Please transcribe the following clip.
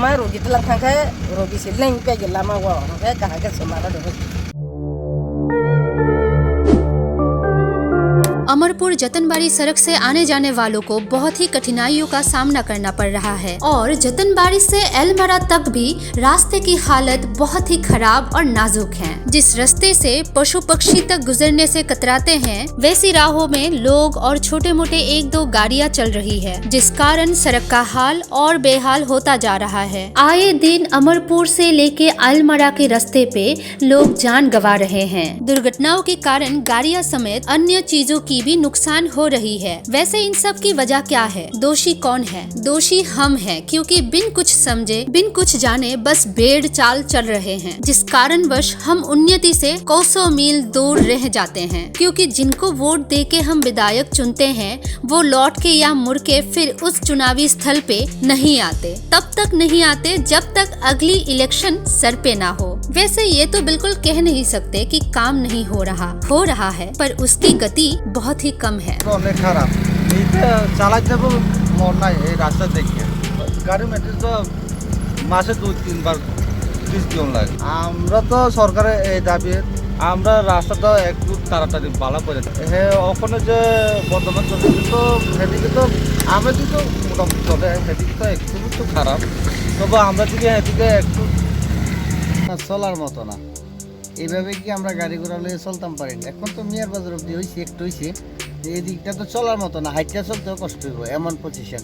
lama rogi telang khangke rogi sileng pe lama wa khangke kahake somara do Amarpur जतनबाड़ी सड़क से आने जाने वालों को बहुत ही कठिनाइयों का सामना करना पड़ रहा है और जतनबाड़ी से एलमरा तक भी रास्ते की हालत बहुत ही खराब और नाजुक है। जिस रास्ते से पशु पक्षी तक गुजरने से कतराते हैं, वैसी राहों में लोग और छोटे मोटे एक दो गाड़ियां चल रही है, जिस कारण सड़क का हाल और बेहाल होता जा रहा है। आए दिन अमरपुर से लेके एलमरा के रास्ते पे लोग जान गंवा रहे हैं। दुर्घटनाओं के कारण गाड़ियां समेत अन्य चीजों की भी नुकसान हो रही है। वैसे इन सब की वजह क्या है? दोषी कौन है? दोषी हम हैं, क्योंकि बिन कुछ समझे बिन कुछ जाने बस बेड़ चाल चल रहे हैं, जिस कारणवश हम उन्नति से कोसों मील दूर रह जाते हैं। क्योंकि जिनको वोट देके हम विधायक चुनते हैं, वो लौट के या मुड़ के फिर उस चुनावी स्थल पे नहीं आते। तब तक नहीं आते जब तक अगली इलेक्शन सर पे ना हो। वैसे ये तो बिल्कुल कह नहीं सकते कि काम नहीं हो रहा है, पर उसकी गति बहुत ही कम है। অনেক খারাপ এইটা চালাই যাব মন নাই এই রাস্তা দেখে গাড়ি মেট্রো তো মাসে 2-3 বার ডিসকাউন্ট লাগে আমরা তো সরকারের এই দাবি আমরা রাস্তাটা একটু তাড়াতাড়ি ভালো করে হ্যাঁ ওখানে যে বর্তমান চলছে তো সেদিকে তো আমরা দিকে মোটামুটি চলে সেদিকে তো একটু তো খারাপ তবে আমরা দিকে সেদিকে একটু চলার মতো না এইভাবে কি আমরা গাড়ি ঘোড়া নিয়ে চলতাম পারি না এখন তো মিয়ার বাজার অব্দি হয়েছে একটু হয়েছে এই দিকটা তো চলার মতো না হাইটটা চলতেও কষ্ট হইব এমন পজিশন